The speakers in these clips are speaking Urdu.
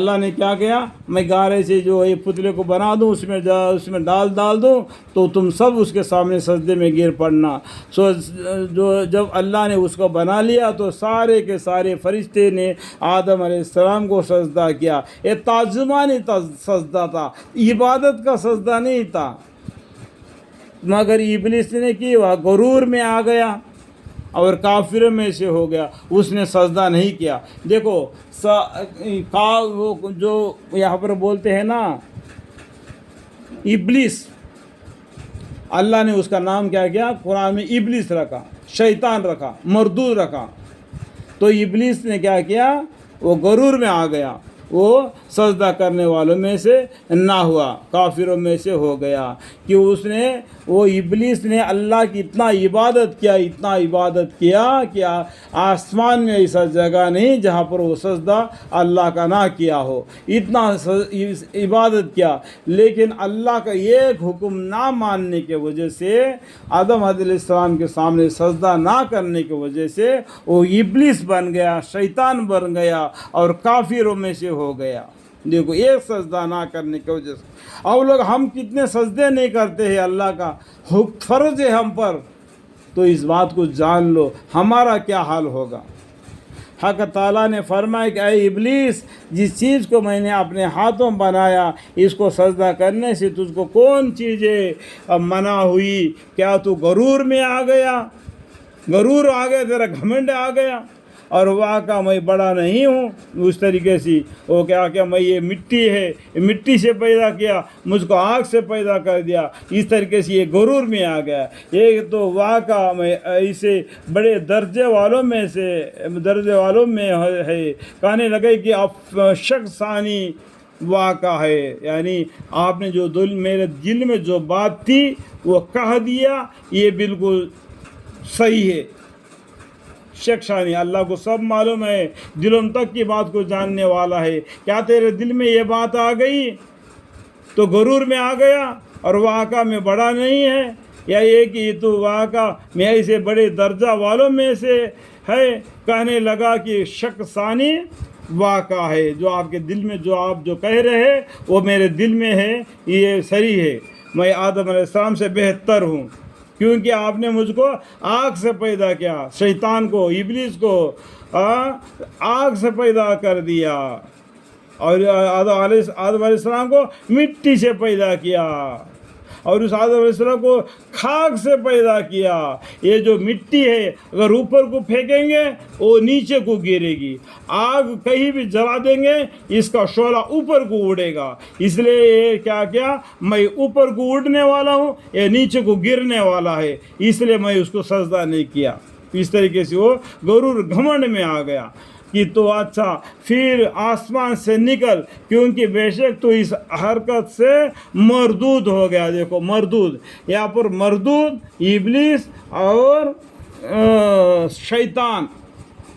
اللہ نے کیا کیا، میں گارے سے جو یہ پتلے کو بنا دوں، اس میں ڈال دوں تو تم سب اس کے سامنے سجدے میں گر پڑنا۔ جب اللہ نے اس کو بنا لیا تو سارے کے سارے فرشتے نے آدم علیہ السلام کو سجدہ کیا۔ یہ تعظیمانی سجدہ تھا، عبادت کا سجدہ نہیں تھا۔ مگر ابلیس نے کی، وہ غرور میں آ گیا اور کافروں میں سے ہو گیا، اس نے سجدہ نہیں کیا۔ دیکھو جو یہاں پر بولتے ہیں نا ابلیس، اللہ نے اس کا نام کیا کیا، قرآن میں ابلیس رکھا، شیطان رکھا، مردود رکھا۔ تو ابلیس نے کیا کیا، وہ غرور میں آ گیا، وہ سجدہ کرنے والوں میں سے نہ ہوا، کافروں میں سے ہو گیا، کہ وہ ابلیس نے اللہ کی اتنا عبادت کیا کہ آسمان میں ایسا جگہ نہیں جہاں پر وہ سجدہ اللہ کا نہ کیا ہو، اتنا عبادت کیا۔ لیکن اللہ کا ایک حکم نہ ماننے کی وجہ سے، آدم علیہ السلام کے سامنے سجدہ نہ کرنے کی وجہ سے وہ ابلیس بن گیا، شیطان بن گیا اور کافروں میں سے ہو گیا۔ دیکھو، ایک سجدہ نہ کرنے کی وجہ سے۔ اور ہم کتنے سجدے نہیں کرتے ہیں، اللہ کا فرض ہے ہم پر، تو اس بات کو جان لو ہمارا کیا حال ہوگا۔ حق تعالیٰ نے فرمایا کہ اے ابلیس، جس چیز کو میں نے اپنے ہاتھوں بنایا، اس کو سجدہ کرنے سے تجھ کو کون چیزیں منع ہوئی؟ کیا تو غرور میں آ گیا؟ غرور آ گیا، تیرا گھمنڈ آ گیا، اور واقعہ میں بڑا نہیں ہوں اس طریقے سے۔ وہ کیا میں یہ مٹی ہے، مٹی سے پیدا کیا، مجھ کو آگ سے پیدا کر دیا، اس طریقے سے یہ غرور میں آ گیا۔ یہ تو واقعہ میں ایسے بڑے درجے والوں میں ہے، کہنے لگے کہ اب شخصانی واقعہ ہے، یعنی آپ نے جو میرے دل میں جو بات تھی وہ کہہ دیا، یہ بالکل صحیح ہے۔ شخصانی، اللہ کو سب معلوم ہے، دلوں تک کی بات کو جاننے والا ہے۔ کیا تیرے دل میں یہ بات آ گئی تو غرور میں آ گیا اور واقعہ میں بڑا نہیں ہے، یا یہ کہ تو واقعہ میں ایسے بڑے درجہ والوں میں سے ہے؟ کہنے لگا کہ شخصانی واقعہ ہے، جو آپ کے دل میں آپ جو کہہ رہے ہیں وہ میرے دل میں ہے، یہ صحیح ہے۔ میں آدم علیہ السلام سے بہتر ہوں، کیونکہ آپ نے مجھ کو آگ سے پیدا کیا، شیطان کو، ابلیس کو آگ سے پیدا کر دیا، اور آدم علیہ السلام کو مٹی سے پیدا کیا، اور اس آدم علیہ السلام کو خاک سے پیدا کیا۔ یہ جو مٹی ہے اگر اوپر کو پھینکیں گے وہ نیچے کو گرے گی، آگ کہیں بھی جلا دیں گے اس کا شعلہ اوپر کو اڑے گا۔ اس لیے یہ کیا میں اوپر کو اڑنے والا ہوں، یہ نیچے کو گرنے والا ہے، اس لیے میں اس کو سجدہ نہیں کیا۔ اس طریقے سے وہ غرور گھمنڈ میں آ گیا کہ تو اچھا پھر آسمان سے نکل، کیونکہ بے شک تو اس حرکت سے مردود ہو گیا۔ دیکھو مردود، یہاں پر مردود ابلیس اور شیطان،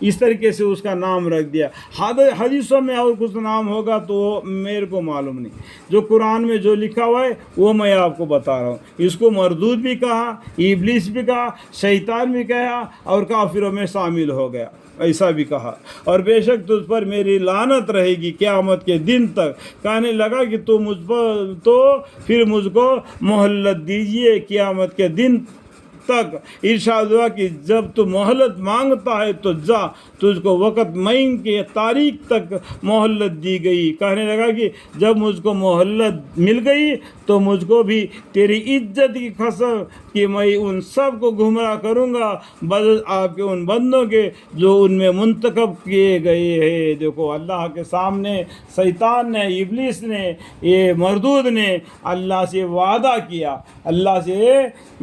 اس طریقے سے اس کا نام رکھ دیا۔ حدیثوں میں اور کچھ نام ہوگا تو میرے کو معلوم نہیں، جو قرآن میں جو لکھا ہوا ہے وہ میں آپ کو بتا رہا ہوں۔ اس کو مردود بھی کہا، ابلیس بھی کہا، شیطان بھی کہا، اور کافروں میں شامل ہو گیا، ایسا بھی کہا۔ اور بے شک تجھ پر میری لعنت رہے گی قیامت کے دن تک۔ کہنے لگا کہ تو پھر مجھ کو مہلت دیجیے قیامت کے دن تک۔ ارشاد ہوا کہ جب تو مہلت مانگتا ہے تو جا، تجھ کو وقت معین کی تاریخ تک مہلت دی گئی۔ کہنے لگا کہ جب مجھ کو مہلت مل گئی تو مجھ کو بھی تیری عزت کی قسم کہ میں ان سب کو گمراہ کروں گا بدل آپ کے ان بندوں کے جو ان میں منتخب کیے گئے ہیں۔ دیکھو اللہ کے سامنے شیطان نے، ابلیس نے، یہ مردود نے اللہ سے وعدہ کیا، اللہ سے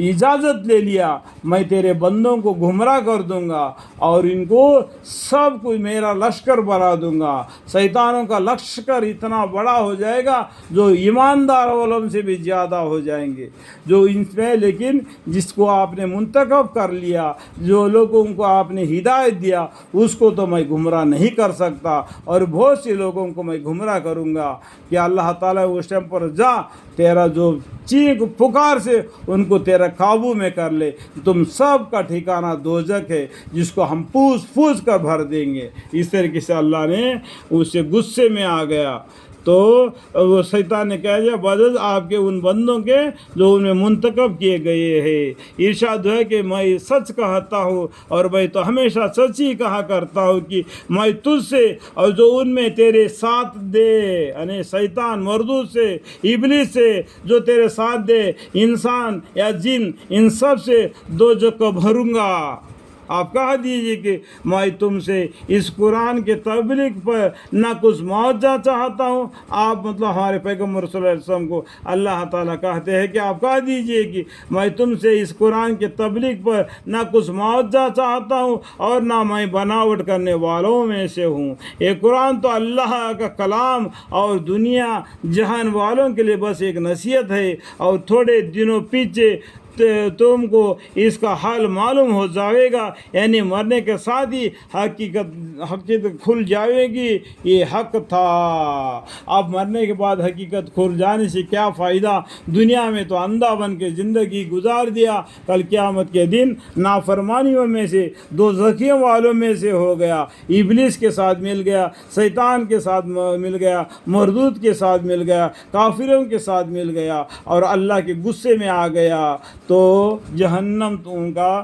اجازت لے لیا، میں تیرے بندوں کو گمراہ کر دوں گا اور ان کو سب کو میرا لشکر بنا دوں گا۔ شیطانوں کا لشکر اتنا بڑا ہو جائے گا جو ایماندار والوں سے بھی زیادہ ہو جائیں گے، جو ان میں، لیکن جس کو آپ نے منتخب کر لیا، جو لوگوں کو آپ نے ہدایت دیا، اس کو تو میں گمراہ نہیں کر سکتا، اور بہت سے لوگوں کو میں گمراہ کروں گا کہ اللہ تعالیٰ اس ٹائم پر جا، تیرا جو چیخ پکار سے ان کو تیرا قابو میں کر لے. تم سب کا ٹھکانہ دوزخ ہے جس کو ہم پوس پوس کر بھر دیں گے. اس طریقے سے اللہ نے اسے غصے میں آ گیا. تو وہ شیطان نے کہہ دیا بدل آپ کے ان بندوں کے جو ان میں منتخب کیے گئے ہیں. ارشاد ہے کہ میں سچ کہتا ہوں اور میں تو ہمیشہ سچ ہی کہا کرتا ہوں کہ میں تجھ سے اور جو ان میں تیرے ساتھ دے یعنی شیطان مردود سے ابلیس سے جو تیرے ساتھ دے انسان یا جن ان سب سے دوزخ کو بھروں گا. آپ کہہ دیجئے کہ میں تم سے اس قرآن کے تبلیغ پر نہ کچھ معاوضہ چاہتا ہوں. آپ مطلب ہمارے پیغمبر صلی اللہ علیہ وسلم کو اللہ تعالیٰ کہتے ہیں کہ آپ کہہ دیجئے کہ میں تم سے اس قرآن کے تبلیغ پر نہ کچھ معاوضہ چاہتا ہوں اور نہ میں بناوٹ کرنے والوں میں سے ہوں. یہ قرآن تو اللہ کا کلام اور دنیا جہان والوں کے لیے بس ایک نصیحت ہے. اور تھوڑے دنوں پیچھے تم کو اس کا حال معلوم ہو جائے گا یعنی مرنے کے ساتھ ہی حقیقت کھل جائے گی. یہ حق تھا. اب مرنے کے بعد حقیقت کھل جانے سے کیا فائدہ؟ دنیا میں تو اندھا بن کے زندگی گزار دیا. کل قیامت کے دن نافرمانیوں میں سے دوزخیوں والوں میں سے ہو گیا. ابلیس کے ساتھ مل گیا, شیطان کے ساتھ مل گیا, مردود کے ساتھ مل گیا, کافروں کے ساتھ مل گیا اور اللہ کے غصے میں آ گیا. تو جہنم تو ان کا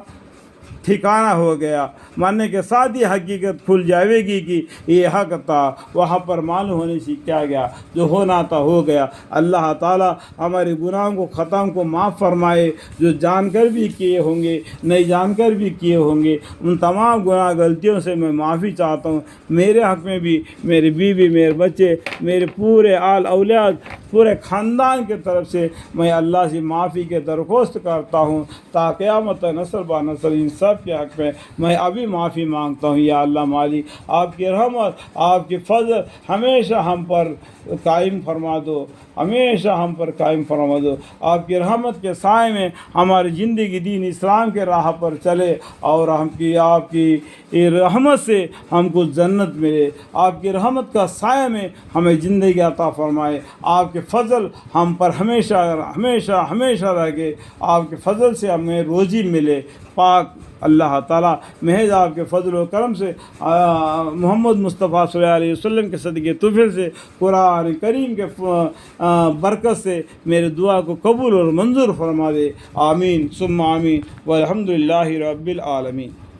ٹھکانہ ہو گیا. مرنے کے ساتھ ہی حقیقت کھل جائے گی کہ یہ حق تھا. وہاں پر معلوم ہونے سے کیا گیا, جو ہونا تھا ہو گیا. اللہ تعالیٰ ہمارے گناہوں کو خطاؤں کو معاف فرمائے. جو جان کر بھی کیے ہوں گے نہیں جان کر بھی کیے ہوں گے ان تمام گناہ غلطیوں سے میں معافی چاہتا ہوں. میرے حق میں بھی میری بیوی, میرے بچے, میرے پورے آل اولاد, پورے خاندان کی طرف سے میں اللہ سے معافی کے درخواست کرتا ہوں تاکہ قیامت نسل با نسل ان سب کے حق میں ابھی معافی مانگتا ہوں. یا اللہ مالک, آپ کی رحمت آپ کی فضل ہمیشہ ہم پر قائم فرما دو, ہمیشہ ہم پر قائم فرما دو. آپ کی رحمت کے سائے میں ہماری زندگی دین اسلام کے راہ پر چلے اور آپ کی رحمت سے ہم کو جنت ملے. آپ کی رحمت کا سایہ میں ہمیں زندگی عطا فرمائے. آپ کے فضل ہم پر ہمیشہ ہمیشہ ہمیشہ رہے. آپ کے فضل سے ہمیں روزی ملے. پاک اللہ تعالیٰ محض آپ کے فضل و کرم سے محمد مصطفیٰ صلی اللہ علیہ وسلم کے صدقے طفل سے قرآن کریم کے برکت سے میرے دعا کو قبول اور منظور فرما دے. آمین ثم آمین والحمد للہ رب العالمین.